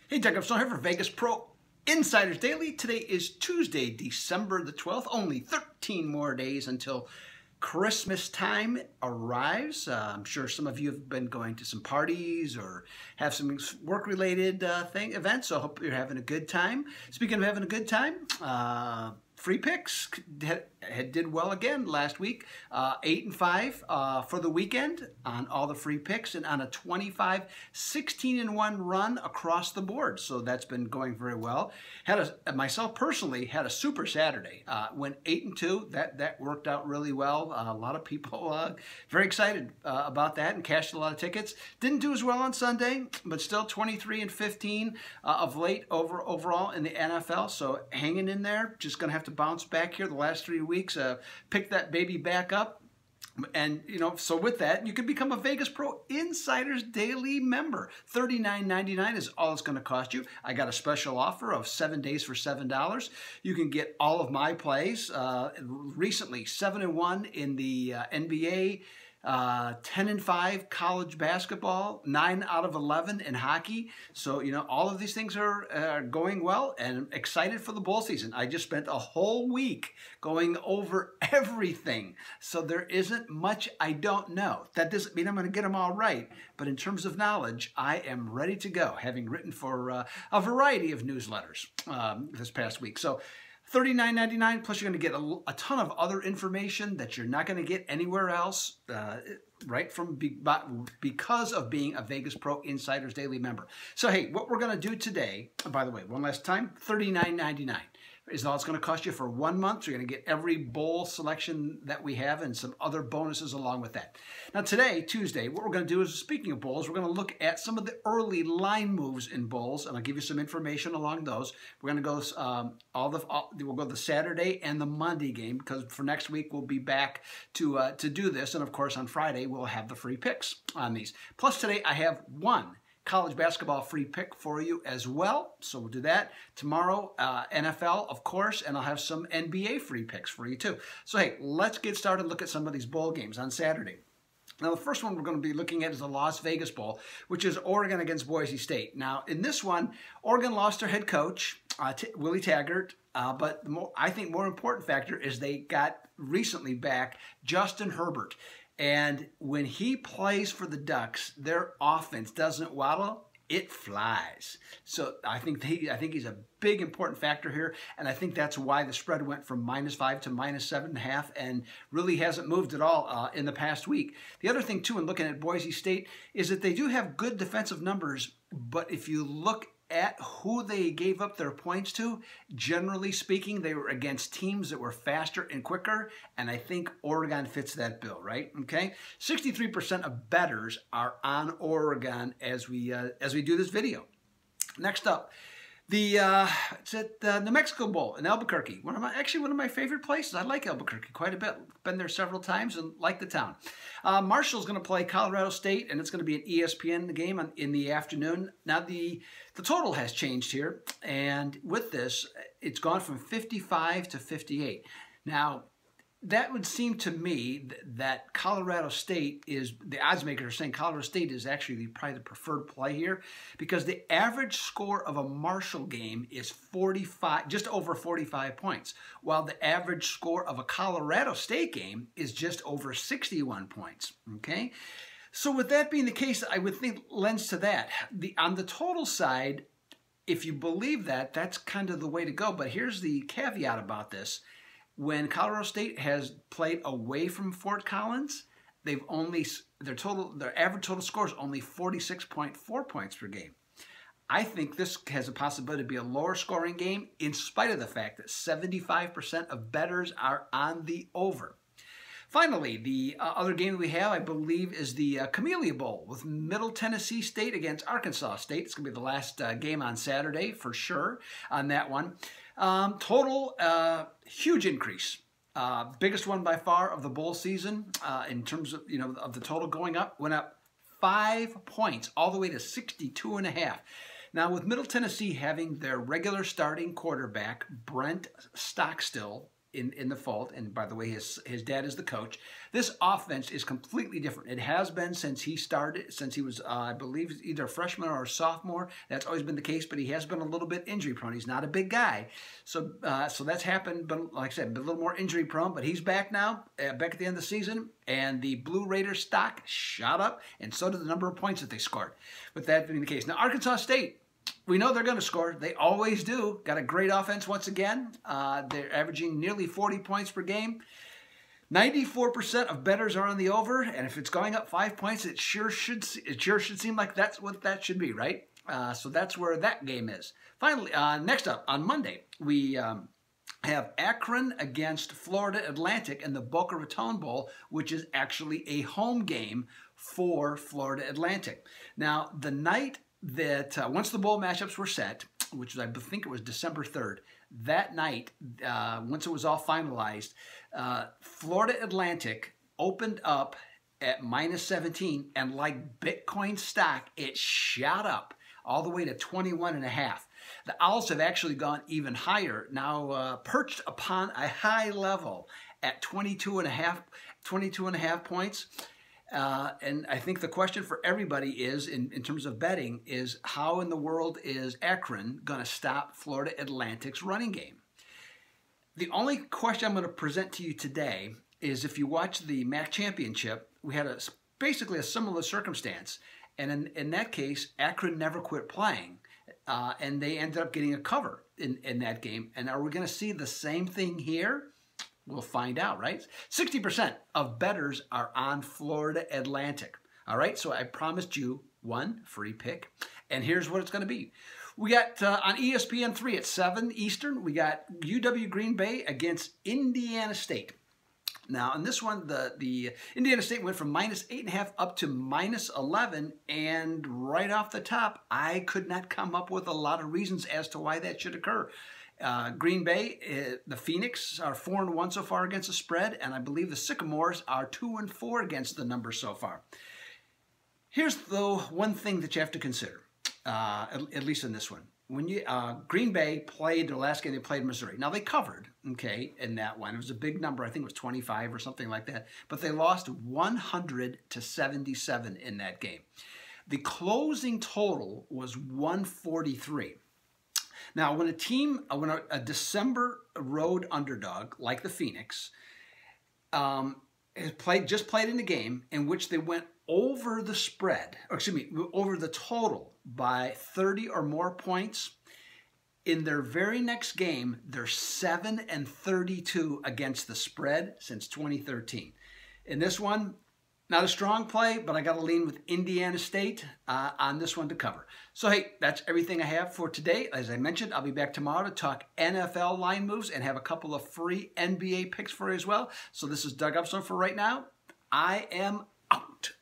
Hey, Doug Upstone here for Vegas Pro Insiders Daily. Today is Tuesday, December the 12th. Only 13 more days until Christmas time arrives. I'm sure some of you have been going to some parties or have some work-related events, so I hope you're having a good time. Speaking of having a good time, free picks did well again last week, 8 and 5 for the weekend on all the free picks and on a 25, 16 and 1 run across the board. So that's been going very well. Myself personally had a super Saturday. Went 8 and 2. That worked out really well. A lot of people very excited about that and cashed a lot of tickets. Didn't do as well on Sunday, but still 23 and 15 of late overall in the NFL. So hanging in there. Just going to have to bounce back here the last 3 weeks, pick that baby back up. And, so with that, you can become a Vegas Pro Insiders Daily member. $39.99 is all it's going to cost you. I got a special offer of 7 days for $7. You can get all of my plays. Recently, 7 and 1 in the NBA. 10 and 5 college basketball, 9 out of 11 in hockey. So, all of these things are going well, and I'm excited for the bowl season. I just spent a whole week going over everything. So there isn't much I don't know. That doesn't mean I'm going to get them all right. But in terms of knowledge, I am ready to go, having written for a variety of newsletters this past week. So $39.99, plus you're going to get a ton of other information that you're not going to get anywhere else, right from because of being a Vegas Pro Insiders Daily member. So hey, what we're going to do today, by the way, one last time, $39.99 is all it's going to cost you for 1 month. So you're going to get every bowl selection that we have and some other bonuses along with that. Now today, Tuesday, what we're going to do is, speaking of bowls, we're going to look at some of the early line moves in bowls, and I'll give you some information along those. We're going to go we'll go the Saturday and the Monday game, because for next week we'll be back to do this, and of course on Friday we'll have the free picks on these. Plus today I have one college basketball free pick for you as well. So we'll do that. Tomorrow, NFL, of course, and I'll have some NBA free picks for you too. So hey, let's get started and look at some of these bowl games on Saturday. Now, the first one we're going to be looking at is the Las Vegas Bowl, which is Oregon against Boise State. Now, in this one, Oregon lost their head coach, Willie Taggart, but I think more important factor is they got recently back Justin Herbert. And when he plays for the Ducks, their offense doesn't waddle, it flies. So I think he's a big important factor here, and I think that's why the spread went from -5 to -7.5 and really hasn't moved at all in the past week. The other thing too, in looking at Boise State, is that they do have good defensive numbers, but if you look at who they gave up their points to, generally speaking, they were against teams that were faster and quicker, and I think Oregon fits that bill, right? Okay, 63% of bettors are on Oregon as we do this video. Next up, it's at the New Mexico Bowl in Albuquerque. One of my favorite places. I like Albuquerque quite a bit. Been there several times and like the town. Marshall's going to play Colorado State, and it's going to be an ESPN game in the afternoon. Now the total has changed here, and with this, it's gone from 55 to 58. Now, that would seem to me that Colorado State is, the odds makers are saying Colorado State is actually probably the preferred play here, because the average score of a Marshall game is just over 45 points, while the average score of a Colorado State game is just over 61 points, okay? So with that being the case, I would think lends to that. On the total side, if you believe that, that's kind of the way to go, but here's the caveat about this. When Colorado State has played away from Fort Collins, their average total score is only 46.4 points per game. I think this has a possibility to be a lower scoring game, in spite of the fact that 75% of bettors are on the over. Finally, the other game we have, I believe, is the Camellia Bowl with Middle Tennessee State against Arkansas State. It's going to be the last game on Saturday for sure on that one. Total, huge increase. Biggest one by far of the bowl season in terms of, of the total going up. Went up 5 points all the way to 62.5. Now, with Middle Tennessee having their regular starting quarterback, Brent Stockstill, in the fold, and by the way, his dad is the coach. This offense is completely different. It has been since he started, since he was, I believe, either a freshman or a sophomore. That's always been the case, but he has been a little bit injury prone. He's not a big guy, so that's happened. But like I said, been a little more injury prone. But he's back now, back at the end of the season, and the Blue Raiders stock shot up, and so did the number of points that they scored. With that being the case, now Arkansas State. We know they're going to score. They always do. Got a great offense once again. They're averaging nearly 40 points per game. 94% of bettors are on the over, and if it's going up 5 points, it sure should seem like that's what that should be, right? So that's where that game is. Finally, next up on Monday, we have Akron against Florida Atlantic in the Boca Raton Bowl, which is actually a home game for Florida Atlantic. Now, the night that once the bowl matchups were set, which was, I think it was December 3rd, that night, once it was all finalized, Florida Atlantic opened up at -17, and like Bitcoin stock, it shot up all the way to 21.5. The Owls have actually gone even higher, now perched upon a high level at 22.5 points. And I think the question for everybody is, in terms of betting, is how in the world is Akron going to stop Florida Atlantic's running game? The only question I'm going to present to you today is, if you watch the MAC championship, we had basically a similar circumstance. And in that case, Akron never quit playing. And they ended up getting a cover in that game. And are we going to see the same thing here? We'll find out, right? 60% of bettors are on Florida Atlantic. All right, so I promised you one free pick, and here's what it's going to be. We got on ESPN3 at 7 Eastern, we got UW Green Bay against Indiana State. Now, in this one, the Indiana State went from -8.5 up to -11, and right off the top, I could not come up with a lot of reasons as to why that should occur. Green Bay, the Phoenix are 4-1 so far against the spread, and I believe the Sycamores are 2-4 against the number so far. Here's, though, one thing that you have to consider, at least in this one. When you Green Bay played the last game they played Missouri. Now, they covered, okay, in that one. It was a big number. I think it was 25 or something like that. But they lost 100-77 in that game. The closing total was 143. Now, when a December road underdog like the Phoenix just played in a game in which they went over the spread, or excuse me, over the total by 30 or more points, in their very next game, they're 7-32 against the spread since 2013. In this one, not a strong play, but I got to lean with Indiana State on this one to cover. So, hey, that's everything I have for today. As I mentioned, I'll be back tomorrow to talk NFL line moves and have a couple of free NBA picks for you as well. So this is Doug Upstone for right now. I am out.